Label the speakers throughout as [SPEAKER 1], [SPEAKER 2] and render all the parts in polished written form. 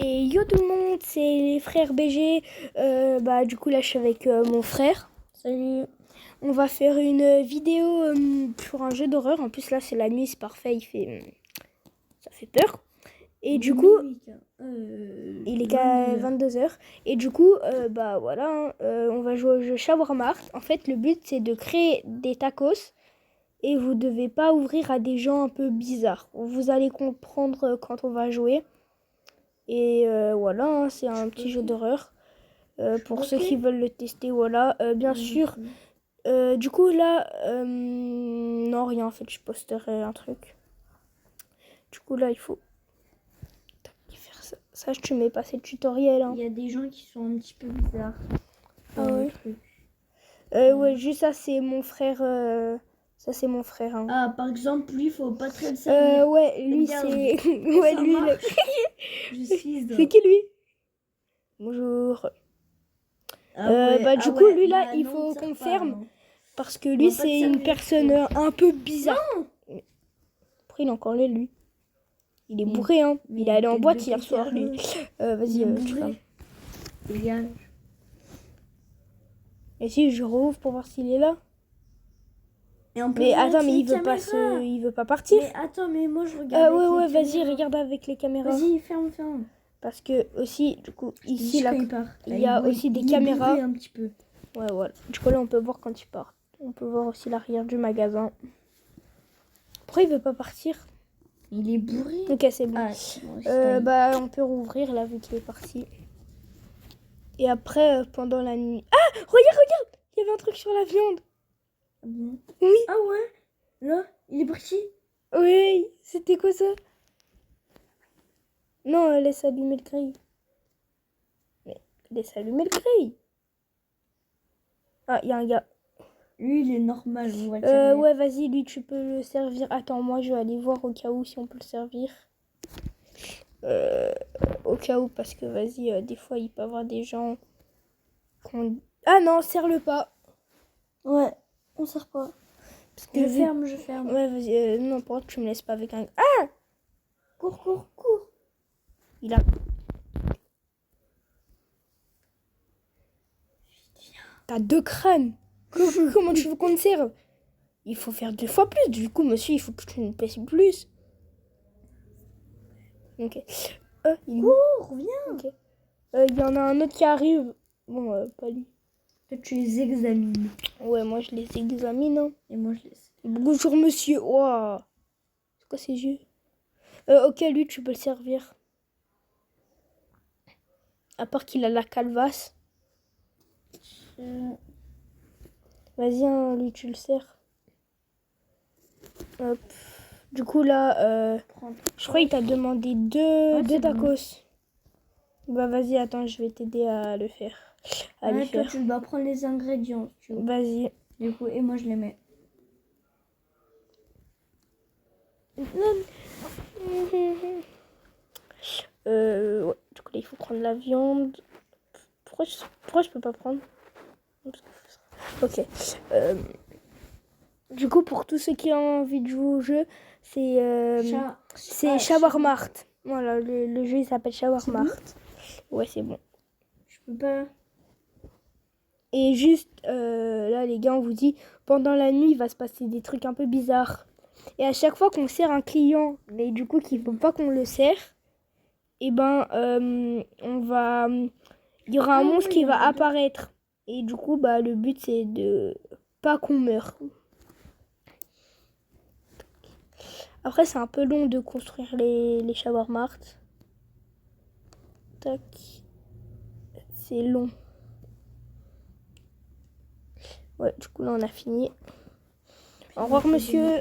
[SPEAKER 1] Et yo tout le monde, c'est les frères BG. Du coup là je suis avec mon frère. Salut. On va faire une vidéo sur un jeu d'horreur. En plus là c'est la nuit, c'est parfait, ça fait peur. Et du coup, il est qu'à 22h. Et du coup, on va jouer au jeu Shawarma. En fait le but c'est de créer des tacos. Et vous devez pas ouvrir à des gens un peu bizarres. Vous allez comprendre quand on va jouer. Et voilà, c'est un petit jeu d'horreur. Pour ceux qui veulent le tester, voilà. Bien sûr. Du coup, là, non, rien, en fait, je posterai un truc. Du coup, là, il faut faire ça. Ça, je te mets pas, c'est le tutoriel. Hein.
[SPEAKER 2] Il y a des gens qui sont un petit peu bizarres.
[SPEAKER 1] Ah ouais. Ouais, juste ça, c'est mon frère. Ça, c'est mon frère. Hein.
[SPEAKER 2] Ah, par exemple, lui, faut pas très le servir.
[SPEAKER 1] Ouais, lui, c'est. Ouais, lui, c'est qui lui? Bonjour. Du coup, lui là, il faut qu'on ferme. Parce que lui, c'est une personne un peu bizarre. Non. Après, il est encore là, lui. Il est bourré, hein. Il est allé en boîte hier soir, lui. Vas-y, tu fermes.
[SPEAKER 2] Dégage.
[SPEAKER 1] Et si je rouvre pour voir s'il est là.
[SPEAKER 2] Mais
[SPEAKER 1] attends, mais il veut pas partir.
[SPEAKER 2] Mais attends, mais moi je regarde.
[SPEAKER 1] Ouais, vas-y, regarde avec les caméras.
[SPEAKER 2] Vas-y, ferme.
[SPEAKER 1] Parce que aussi, du coup, ici, là, il y
[SPEAKER 2] a
[SPEAKER 1] aussi des caméras.
[SPEAKER 2] Un petit peu.
[SPEAKER 1] Ouais, voilà. Du coup, là, on peut voir quand il part. On peut voir aussi l'arrière du magasin. Pourquoi il veut pas partir?
[SPEAKER 2] Il est bourré.
[SPEAKER 1] Ok, c'est bon. On peut rouvrir là vu qu'il est parti. Et après, pendant la nuit. Ah, regarde! Il y avait un truc sur la viande.
[SPEAKER 2] Ah bon?
[SPEAKER 1] Oui.
[SPEAKER 2] Ah ouais? Là, il est parti?
[SPEAKER 1] Oui, c'était quoi ça? Non, laisse allumer le grill. Mais laisse allumer le grill. Ah, il y a un gars.
[SPEAKER 2] Lui, il est normal, on va le servir.
[SPEAKER 1] Ouais, vas-y, lui, tu peux le servir. Attends, moi, je vais aller voir au cas où si on peut le servir. Au cas où, parce que vas-y, des fois, il peut y avoir des gens Ah non, serre-le pas.
[SPEAKER 2] Ouais, on sert pas.
[SPEAKER 1] Parce que
[SPEAKER 2] je ferme.
[SPEAKER 1] Ouais, vas-y, non, pourquoi tu me laisses pas avec un... Ah!
[SPEAKER 2] Cours.
[SPEAKER 1] Il a... T'as 2 crânes. Comment tu veux qu'on te serve? Il faut faire 2 fois plus. Du coup, monsieur, il faut que tu nous pèses plus. Ok.
[SPEAKER 2] Cours, viens.
[SPEAKER 1] Ok. Il y en a un autre qui arrive. Bon, pas lui.
[SPEAKER 2] Toi, tu les examines.
[SPEAKER 1] Ouais, moi, je les examine. Hein.
[SPEAKER 2] Et moi, je les...
[SPEAKER 1] Bonjour, monsieur. Wow. C'est quoi ces yeux? Ok, lui, tu peux le servir. À part qu'il a la calvasse. Vas-y, hein, lui, tu le sers. Hop. Du coup, là, je crois qu'il t'a demandé deux tacos. Bon. Bah, vas-y, attends, je vais t'aider à le faire.
[SPEAKER 2] Toi, tu dois prendre les ingrédients.
[SPEAKER 1] Vas-y.
[SPEAKER 2] Du coup, et moi, je les mets.
[SPEAKER 1] Ouais. Du coup, là, il faut prendre la viande. Pourquoi je peux pas prendre? Ok. Du coup, pour tous ceux qui ont envie de jouer au jeu, c'est Shawarma. Voilà, le jeu il s'appelle Shawarma. Ouais, c'est bon.
[SPEAKER 2] Je peux pas.
[SPEAKER 1] Et juste là, les gars, on vous dit, pendant la nuit, il va se passer des trucs un peu bizarres. Et à chaque fois qu'on sert un client, mais du coup qu'il ne faut pas qu'on le sert, et il y aura un monstre qui va apparaître. Et du coup, le but c'est de pas qu'on meure. Après, c'est un peu long de construire les shawarma. Tac. C'est long. Ouais, du coup, là, on a fini. Au revoir, monsieur.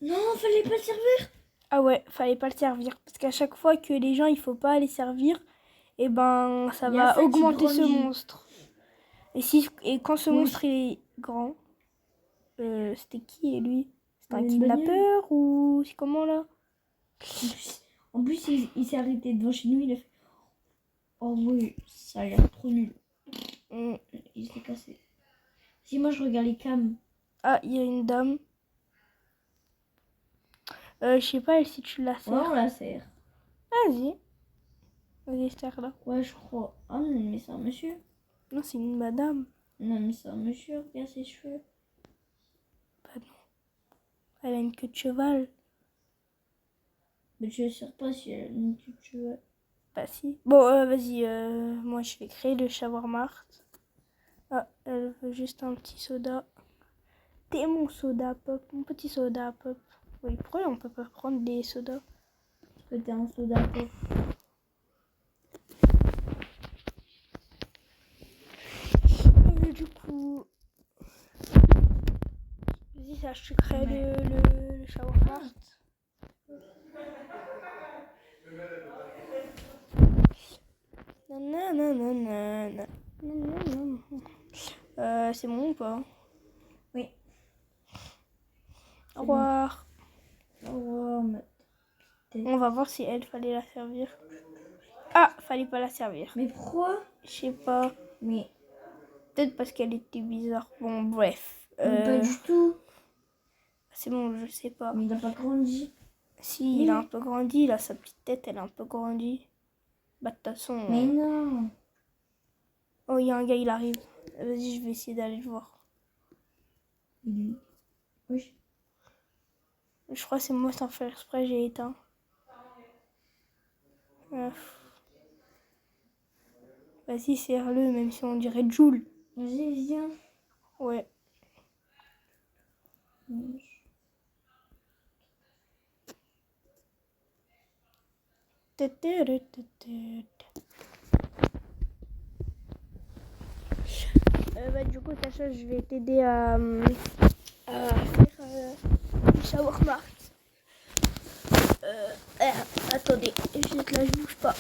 [SPEAKER 2] Non, fallait pas le servir.
[SPEAKER 1] Ah ouais, fallait pas le servir. Parce qu'à chaque fois que les gens, il faut pas les servir, et ça va augmenter ce monstre. Et quand ce monstre est grand, c'était qui, lui? C'était un kidnappeur ou c'est comment, là?
[SPEAKER 2] En plus il s'est arrêté devant chez nous, il a fait... Oh oui, ça a l'air trop nul. Il s'est cassé. Si moi je regarde les cams.
[SPEAKER 1] Ah, il y a une dame. Je sais pas si tu la
[SPEAKER 2] Ouais,
[SPEAKER 1] sers.
[SPEAKER 2] on la sert.
[SPEAKER 1] Vas-y. Vas-y, serre-la.
[SPEAKER 2] Ouais, je crois. Ah non, mais c'est un monsieur.
[SPEAKER 1] Non, c'est une madame.
[SPEAKER 2] Non, mais c'est un monsieur, regarde ses cheveux.
[SPEAKER 1] Bah non. Elle a une queue de cheval.
[SPEAKER 2] Mais je sais pas si elle a une queue de cheval.
[SPEAKER 1] Bah si. Bon, vas-y. Moi, je vais créer le shawarma. Ah, elle veut juste un petit soda. T'es mon soda pop. Mon petit soda pop. Oui, pourquoi on peut pas prendre des sodas?
[SPEAKER 2] Parce que t'es un soda pop.
[SPEAKER 1] Du coup... Vas-y, ça, je te crée le shawarma. Nanana. C'est bon ou pas?
[SPEAKER 2] Oui.
[SPEAKER 1] Au revoir.
[SPEAKER 2] Au revoir,
[SPEAKER 1] On va voir si elle fallait la servir. Ah, fallait pas la servir.
[SPEAKER 2] Mais pourquoi?
[SPEAKER 1] Je sais pas.
[SPEAKER 2] Mais
[SPEAKER 1] Peut-être parce qu'elle était bizarre. Bon, bref.
[SPEAKER 2] pas du tout.
[SPEAKER 1] C'est bon, je sais pas.
[SPEAKER 2] Mais il a pas grandi.
[SPEAKER 1] Si, il a un peu grandi. Il a sa petite tête, elle a un peu grandi. Bah, de toute façon...
[SPEAKER 2] Mais non.
[SPEAKER 1] Oh, il y a un gars, il arrive. Vas-y, je vais essayer d'aller le voir.
[SPEAKER 2] Oui.
[SPEAKER 1] Je crois que c'est moi sans faire exprès, j'ai éteint. Vas-y, serre-le, même si on dirait Joule.
[SPEAKER 2] Vas-y, viens.
[SPEAKER 1] Ouais. Du coup, Sacha, je vais t'aider à faire du shawarma. Attendez, juste là, je bouge pas.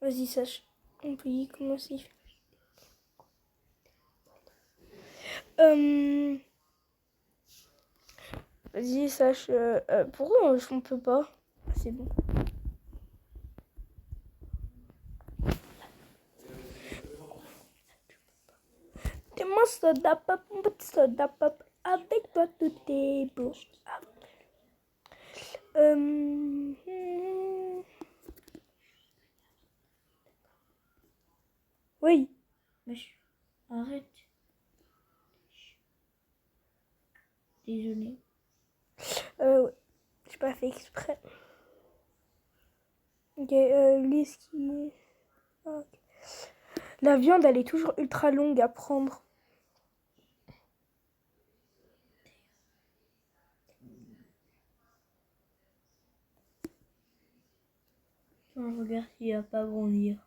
[SPEAKER 1] Vas-y, Sacha, on peut y commencer. Vas-y, Sacha, pourquoi on peut pas? C'est bon. T'es mon soda pop, mon petit soda pop, avec toi tout est beau. Oui.
[SPEAKER 2] Arrête. Désolée.
[SPEAKER 1] Ouais. J'ai pas fait exprès. Ok, lui, ce qui... Okay. La viande, elle est toujours ultra longue à prendre.
[SPEAKER 2] Regarde s'il a pas grandi.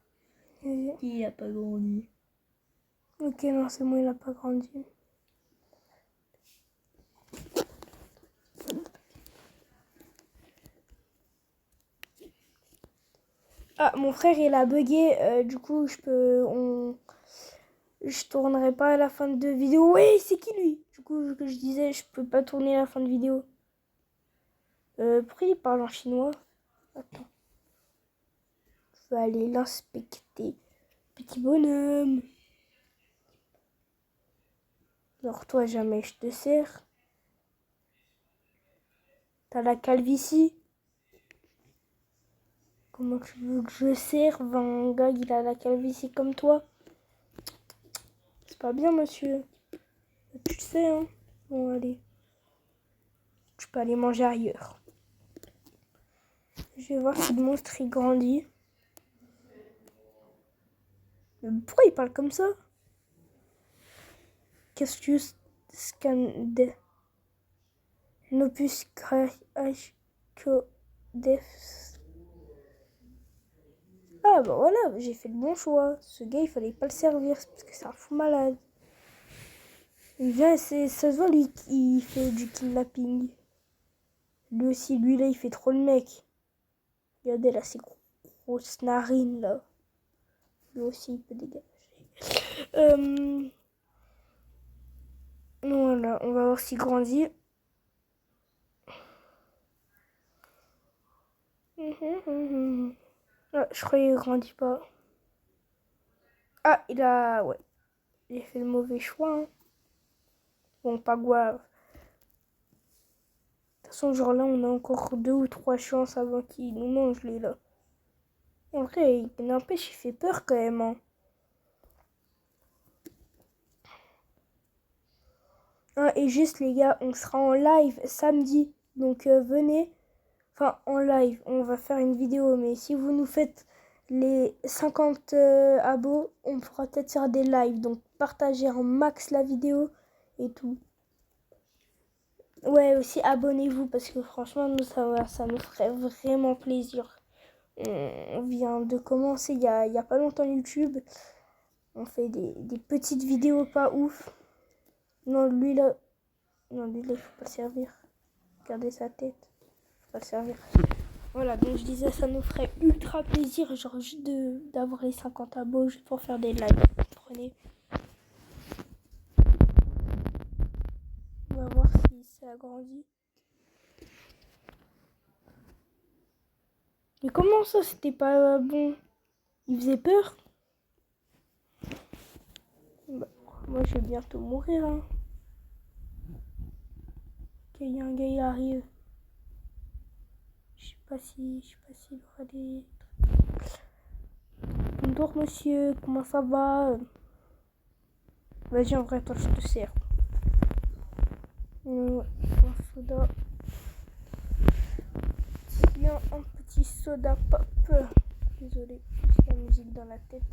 [SPEAKER 2] Il a pas grandi.
[SPEAKER 1] Ok, non, c'est moi, il a pas grandi. Ah, mon frère, il a bugué. Du coup, je tournerai pas à la fin de vidéo. Oui, c'est qui lui? Du coup, que je disais, je peux pas tourner à la fin de vidéo. Pourquoi il parle en chinois? Attends. Je vais aller l'inspecter. Petit bonhomme. Alors toi, jamais je te sers. T'as la calvitie. Comment tu veux que je serve un gars qui a la calvitie comme toi? C'est pas bien, monsieur. Tu le sais, hein? Bon, allez. Tu peux aller manger ailleurs. Je vais voir si le monstre il grandit. Mais pourquoi il parle comme ça? Qu'est-ce que tu scannes? Nopus def. Ah bah voilà, j'ai fait le bon choix. Ce gars, il fallait pas le servir parce que c'est un fou malade. Il vient, ça se voit, lui, il fait du kidnapping. Lui aussi, lui là, il fait trop le mec. Regardez là, ses grosses narines là. Lui aussi, il peut dégager. Voilà, on va voir s'il grandit. Ah, je croyais qu'il grandit pas. Ah, ouais. J'ai fait le mauvais choix. Hein. Bon, pas grave. De toute façon, genre là, on a encore 2 ou 3 chances avant qu'il nous mange, lui, là. Et en vrai, il n'empêche, il fait peur quand même, hein. Ah, et juste, les gars, on sera en live samedi. Donc, venez. Enfin, en live, on va faire une vidéo. Mais si vous nous faites les 50 abos, on pourra peut-être faire des lives. Donc, partagez en max la vidéo et tout. Ouais, aussi abonnez-vous parce que franchement, nous, ça nous ferait vraiment plaisir. On vient de commencer il y a pas longtemps YouTube. On fait des petites vidéos pas ouf. Non, lui là, il faut pas le servir. Regardez sa tête. Faut pas le servir. Voilà, donc je disais, ça nous ferait ultra plaisir, genre juste d'avoir les 50 abos juste pour faire des lives. Prenez. On va voir si ça agrandit. Mais comment ça, c'était pas bon? Il faisait peur? Bah, moi, je vais bientôt mourir, hein. Ok, il y a un gars, il arrive. Je sais pas s'il aura des... Bonjour, monsieur, comment ça va? Vas-y, en vrai, toi, je te sers. Un soda. Tiens, un petit soda pop. Désolé, j'ai la musique dans la tête.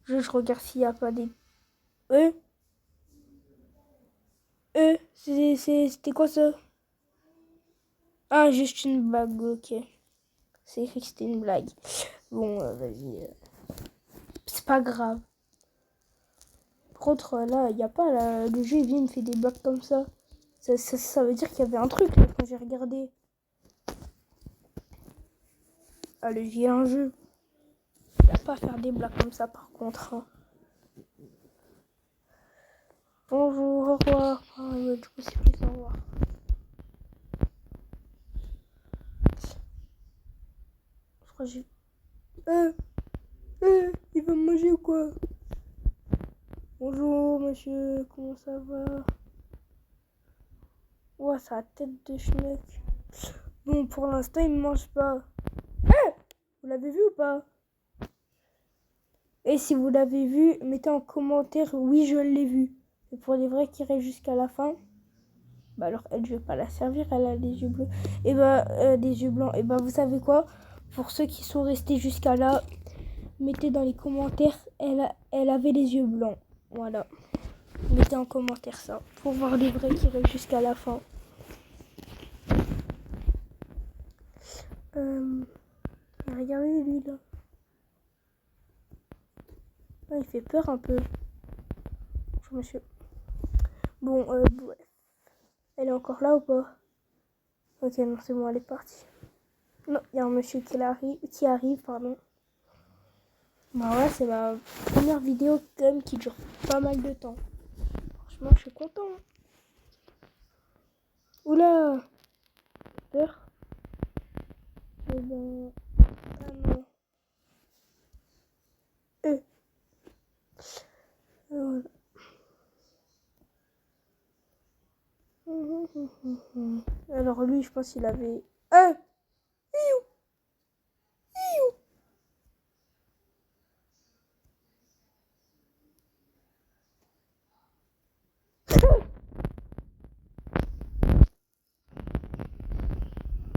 [SPEAKER 1] Je regarde s'il n'y a pas des... C'était quoi ça? Ah, juste une blague, ok. C'est écrit que c'était une blague. Bon, vas-y. C'est pas grave. Par contre, là, il n'y a pas, là, le jeu, il vient, il me fait des blagues comme ça. Ça veut dire qu'il y avait un truc, là, quand j'ai regardé. Ah, le jeu est un jeu. Il n'y a pas à faire des blagues comme ça, par contre. Hein. Bonjour, au revoir. Ah, ouais, du coup, c'est plus au revoir. Je crois que j'ai... il va me manger ou quoi? Bonjour, monsieur, comment ça va? Ouais, sa tête de schneck. Bon, pour l'instant, il ne mange pas. Vous l'avez vu ou pas? Et si vous l'avez vu, mettez en commentaire oui, je l'ai vu. Et pour les vrais qui restent jusqu'à la fin, bah alors elle, je vais pas la servir, elle a les yeux bleus. Et bah, des yeux blancs. Et bah, vous savez quoi? Pour ceux qui sont restés jusqu'à là, mettez dans les commentaires, elle avait les yeux blancs. Voilà. Mettez en commentaire ça, pour voir les vrais qui restent jusqu'à la fin. Regardez lui là. Ah, il fait peur un peu. Bonjour monsieur. Bon, bref. Elle est encore là ou pas? Ok, non, c'est bon, elle est partie. Non, il y a un monsieur qui arrive, pardon. Bah ouais, c'est ma première vidéo quand même qui dure pas mal de temps. Franchement, je suis content. Oula! Peur? Eh ben... Ah non. Voilà. Alors lui, je pense qu'il avait...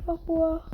[SPEAKER 1] Au revoir.